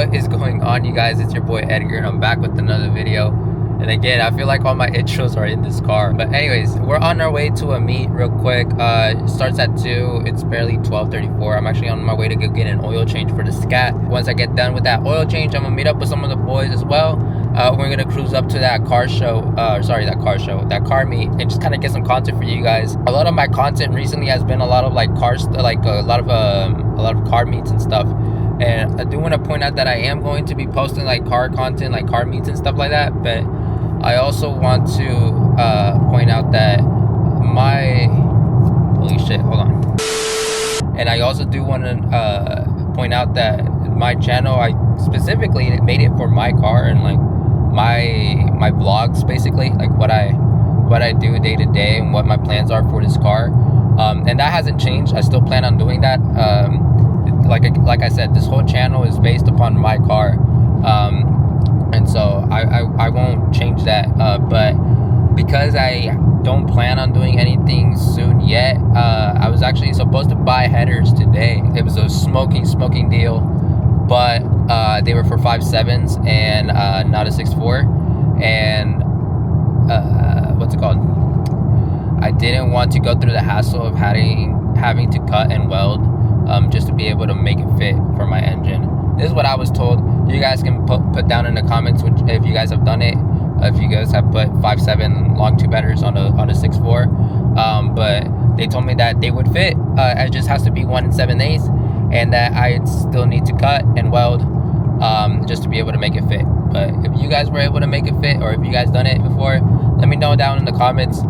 What is going on, you guys? It's your boy Edgar, and I'm back with another video. And again, I feel like all my intros are in this car. But anyways, we're on our way to a meet real quick. It starts at 2. It's barely 12:34. I'm actually on my way to go get an oil change for the Scat. Once I get done with that oil change, I'm gonna meet up with some of the boys as well. We're gonna cruise up to that car meet, and just kind of get some content for you guys. A lot of my content recently has been a lot of like cars, like a lot of car meets and stuff. And I do want to point out that I am going to be posting like car content, like car meets and stuff like that. But I also want to point out that holy shit, hold on. And I also do want to point out that my channel, I specifically made it for my car and like my vlogs, basically, like what I do day to day and what my plans are for this car. And that hasn't changed. I still plan on doing that. Like I said, this whole channel is based upon my car, and so I won't change that. But because I don't plan on doing anything soon yet, I was actually supposed to buy headers today. It was a smoking deal, but they were for 5.7s and not a 6.4. And what's it called? I didn't want to go through the hassle of having to cut and weld. Just to be able to make it fit for my engine. This is what I was told. You guys can put down in the comments if you guys have done it. If you guys have put 5.7 long tube headers on a 6.4, but they told me that they would fit. It just has to be 1 7/8, and that I still need to cut and weld just to be able to make it fit. But if you guys were able to make it fit, or if you guys done it before, let me know down in the comments.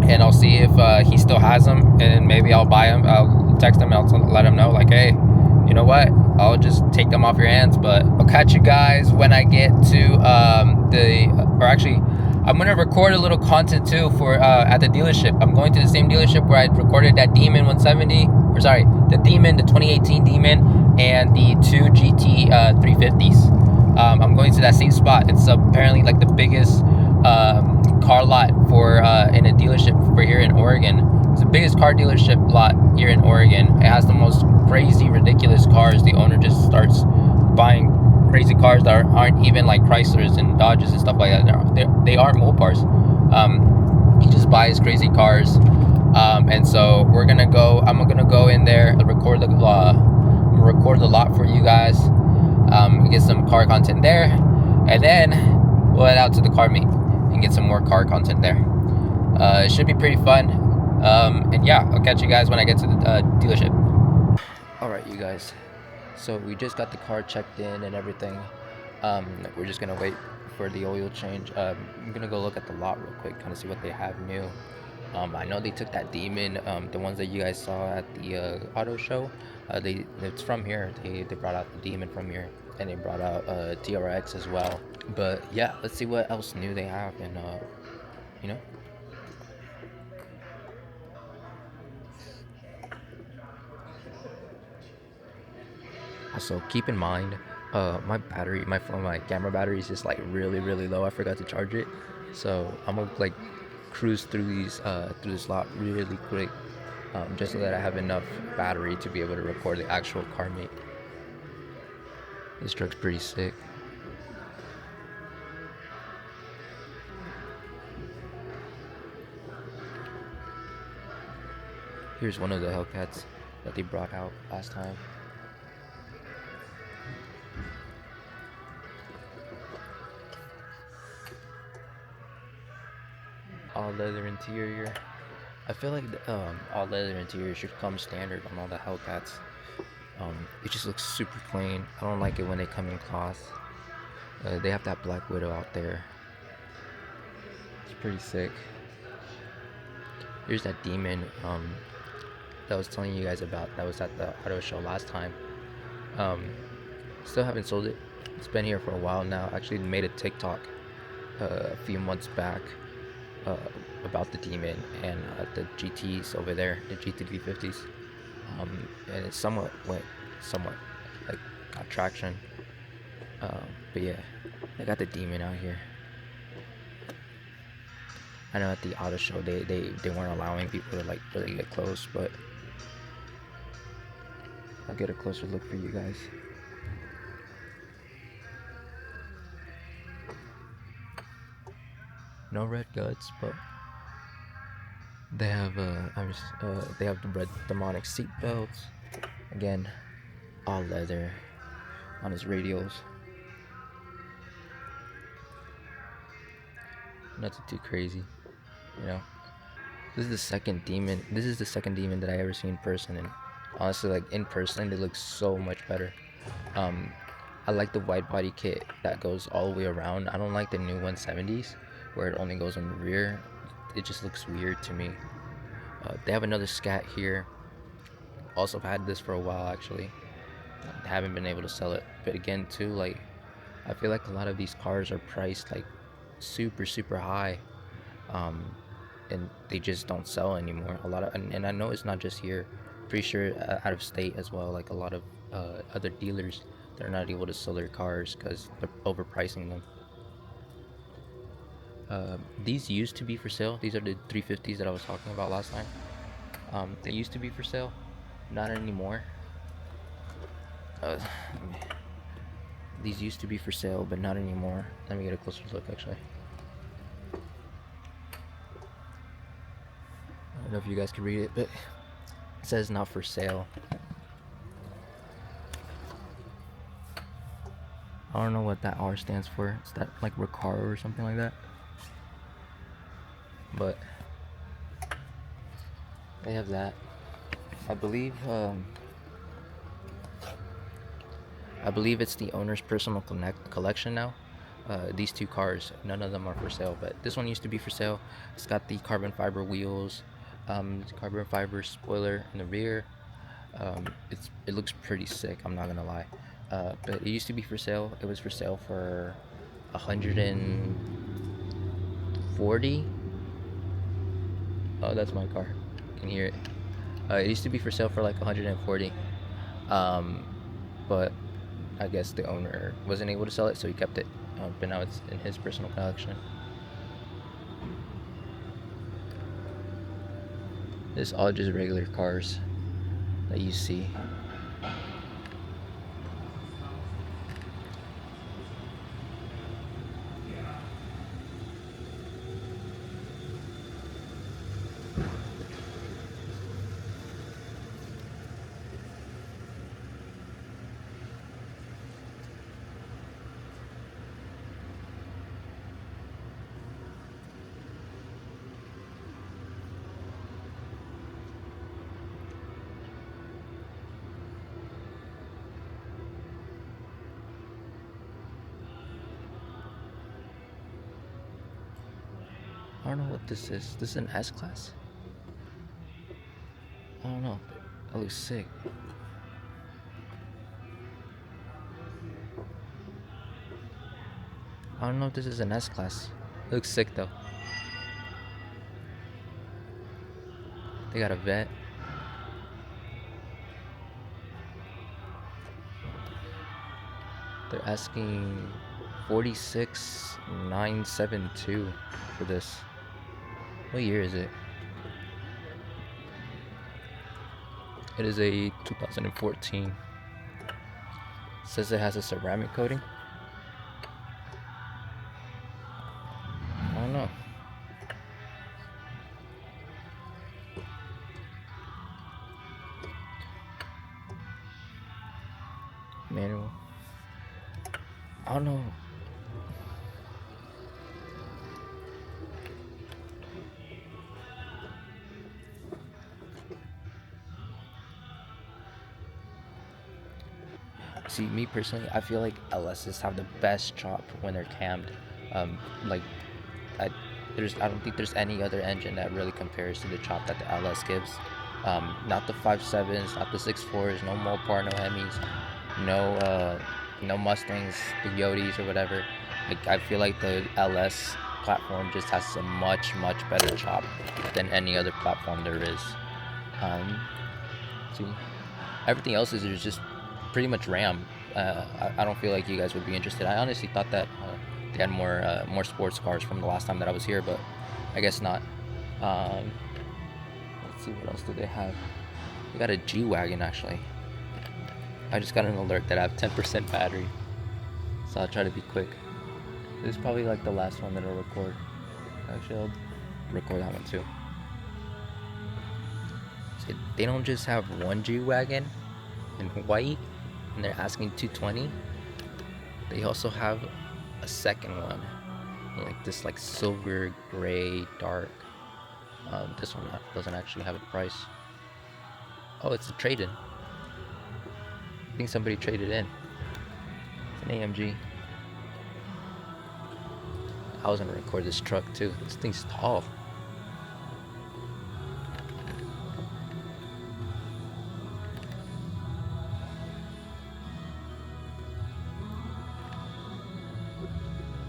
And I'll see if he still has them, and maybe I'll buy them. I'll text him and I'll let him know, like, hey, you know what, I'll just take them off your hands. But I'll catch you guys when I get to I'm gonna record a little content too for at the dealership. I'm going to the same dealership where I recorded that Demon 170, or sorry, the 2018 Demon and the 2 GT 350s. I'm going to that same spot. It's apparently like the biggest car lot for in a dealership for here in Oregon. It's the biggest car dealership lot here in Oregon. It has the most crazy, ridiculous cars. The owner just starts buying crazy cars that aren't even like Chryslers and Dodges and stuff like that. They aren't Mopars. He just buys crazy cars. And so I'm gonna go in there and record the lot for you guys. Get some car content there, and then we'll head out to the car meet and get some more car content there. It should be pretty fun. And yeah, I'll catch you guys when I get to the dealership. Alright, you guys, so we just got the car checked in and everything. We're just gonna wait for the oil change. I'm gonna go look at the lot real quick, kind of see what they have new. I know they took that Demon, the ones that you guys saw at the auto show. It's from here. They brought out the Demon from here, and they brought out TRX as well. But yeah, let's see what else new they have, and you know. Also, keep in mind, my camera battery is just like really low. I forgot to charge it, so I'm gonna like cruise through this lot really quick, just so that I have enough battery to be able to record the actual car meet. This truck's pretty sick. Here's one of the Hellcats that they brought out last time. All leather interior. I feel like the all leather interior should come standard on all the Hellcats. It just looks super clean. I don't like it when they come in cloth. They have that Black Widow out there. It's pretty sick. Here's that Demon that I was telling you guys about, that was at the auto show last time. Still haven't sold it. It's been here for a while now. Actually made a TikTok a few months back about the Demon and the GTs over there, the GT 350s. And it somewhat like got traction. But yeah, I got the Demon out here. I know at the auto show they weren't allowing people to like really get close, but I'll get a closer look for you guys. No red guts, but they have they have the red demonic seat belts. Again, all leather on his radials. Nothing too crazy, you know. This is the second demon. This is the second demon that I ever seen in person, and honestly, like in person, it looks so much better. I like the wide body kit that goes all the way around. I don't like the new 170s where it only goes on the rear. It just looks weird to me. They have another Scat here. Also had this for a while actually. Haven't been able to sell it, but again too, like I feel like a lot of these cars are priced like super high, and they just don't sell anymore. A lot of, and I know it's not just here. Pretty sure out of state as well. Like a lot of other dealers, they're not able to sell their cars because they're overpricing them. These used to be for sale. These are the 350s that I was talking about last time. They used to be for sale, not anymore. These used to be for sale, but not anymore. Let me get a closer look actually. I don't know if you guys can read it, but it says not for sale. I don't know what that R stands for. Is that like Recaro or something like that? But they have that. I believe it's the owner's personal collection now. These two cars, none of them are for sale, but this one used to be for sale. It's got the carbon fiber wheels, carbon fiber spoiler in the rear. It looks pretty sick, I'm not gonna lie. But it used to be for sale. It was for sale for 140. Oh, that's my car. You can hear it. It used to be for sale for like 140. But I guess the owner wasn't able to sell it, so he kept it. But now it's in his personal collection. It's all just regular cars that you see. I don't know what this is. This is an S-Class? I don't know. That looks sick. I don't know if this is an S-Class. It looks sick though. They got a vet. They're asking 46,972 for this. What year is it? It is a 2014. It says it has a ceramic coating. I don't know. Manual. I don't know. See, me personally, I feel like LSs have the best chop when they're cammed. Like, I don't think there's any other engine that really compares to the chop that the LS gives. Not the 5.7s, not the 6.4s, no Mopar, no Hemis, no Mustangs, the Yodis or whatever. Like, I feel like the LS platform just has a much better chop than any other platform there is. See, everything else is just pretty much Ram. I don't feel like you guys would be interested. I honestly thought that they had more sports cars from the last time that I was here, but I guess not. Let's see, what else do they have? They got a G-Wagon actually. I just got an alert that I have 10% battery, so I'll try to be quick. This is probably like the last one that I'll record. Actually, I'll record that one too. So they don't just have one G-Wagon in white and they're asking $220. They also have a second one, like this, like silver gray dark. This one doesn't actually have a price. Oh, it's a trade-in. I think somebody traded in. It's an AMG. I was gonna record this truck too. This thing's tall.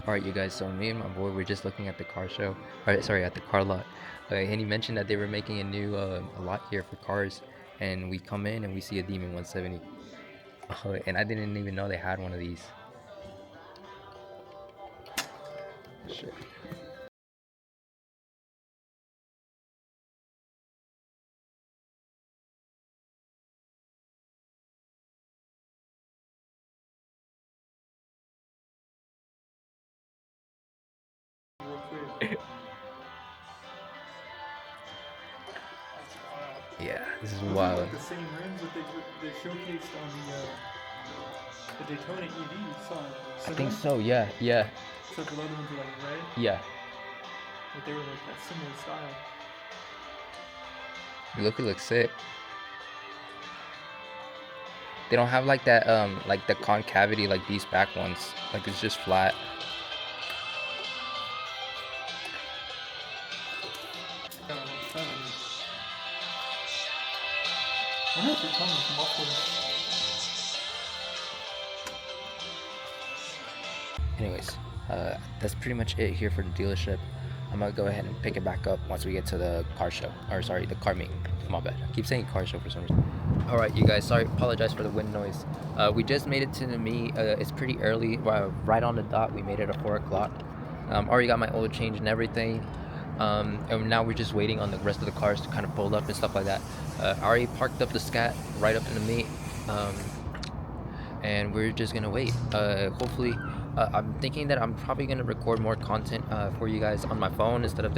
Alright, you guys, so me and my boy were just looking at the car show. Alright, sorry, at the car lot. And he mentioned that they were making a new a lot here for cars. And we come in and we see a Demon 170. And I didn't even know they had one of these. Shit. Yeah, this is wild. Like the same rims that they showcased on the Daytona EV song. I think so, yeah. Except the other ones were like red. Yeah. But they were like that similar style. It looks sick. They don't have like that, like the concavity like these back ones. Like it's just flat. I wonder if it comes with mufflers. Anyways, that's pretty much it here for the dealership. I'm gonna go ahead and pick it back up once we get to the car show, or sorry, the car meet. My bad. I keep saying car show for some reason. All right, you guys. Sorry, apologize for the wind noise. We just made it to the meet. It's pretty early, right on the dot. We made it at 4 o'clock. Already got my oil change and everything. And now we're just waiting on the rest of the cars to kind of pull up and stuff like that. I already parked up the Scat right up in the meet. And we're just gonna wait. Hopefully, I'm thinking that I'm probably gonna record more content for you guys on my phone instead of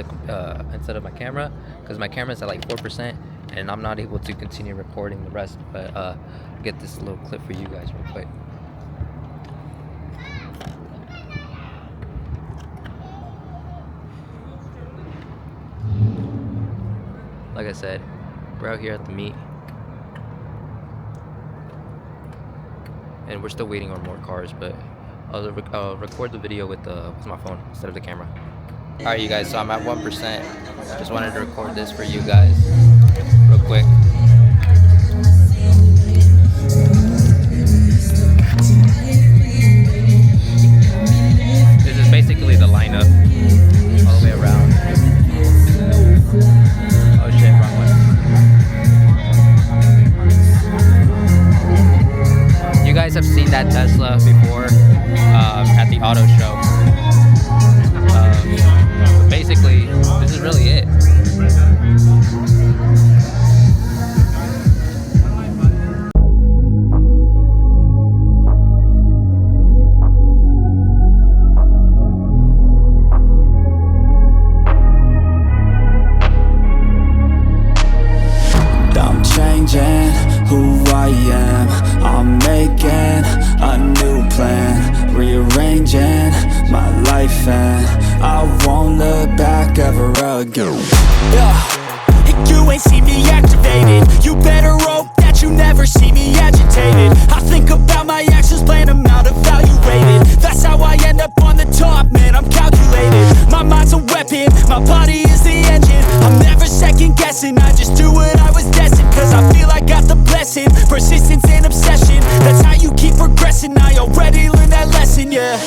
my camera, because my camera's at like 4% and I'm not able to continue recording the rest. But get this little clip for you guys real quick. Like I said, we're out here at the meet. And we're still waiting on more cars, but I'll record the video with my phone instead of the camera. Alright, you guys, so I'm at 1%. Just wanted to record this for you guys real quick. This is basically the lineup all the way around. Oh shit, wrong one. You guys have seen that Tesla before at the auto show. But basically, this is really it. I'm changing who I am. I'm making a new plan, rearranging my life, and I won't look back ever again. And you ain't see me activated. You better hope that you never see me agitated. I think about my actions, plan them out, evaluated. That's how I end up on the top, man, I'm calculated. My mind's a weapon, my body is the engine. I'm never second guessing, I just do what I was destined. Cause I feel I got the blessing, persistence and obsession. That's how you keep progressing, I already learned that lesson, yeah.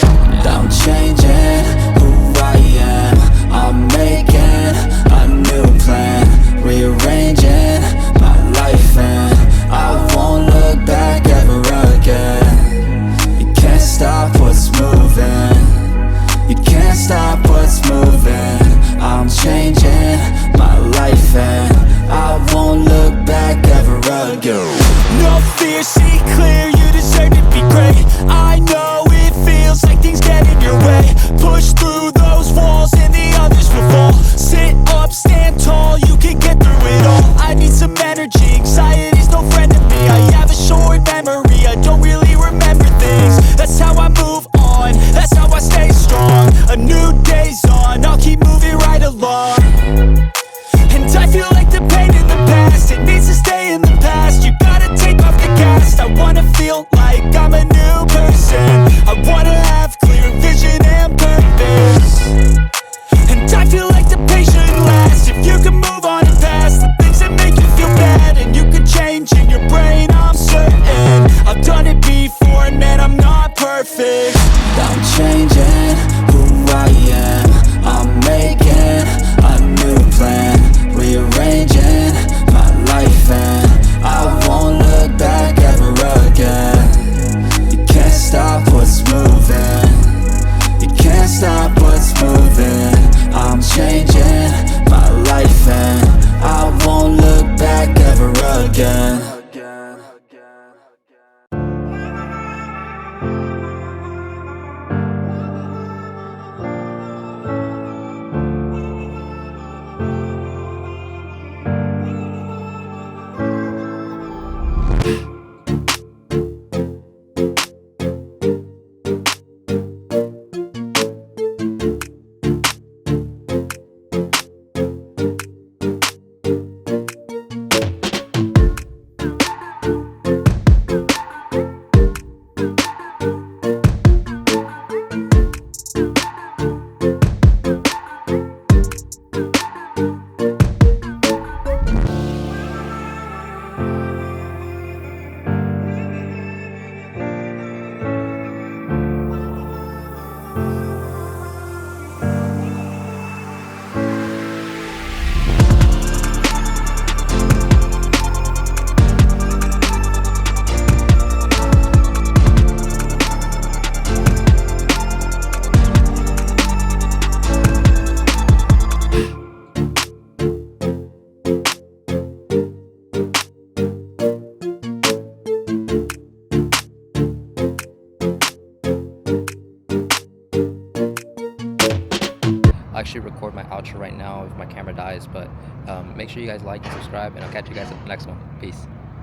I'm changing who I am. I'm making a new plan, rearranging my life, and I won't look back ever again. You can't stop what's moving. You can't stop what's moving. I'm changing not perfect. I'm changing who I am. I'm making a new plan, rearranging my life, and I won't look back ever again. You can't stop what's moving. You can't stop what's moving. I'm changing my life, and I won't look back ever again. I actually record my outro right now if my camera dies, but make sure you guys like and subscribe, and I'll catch you guys at the next one. Peace.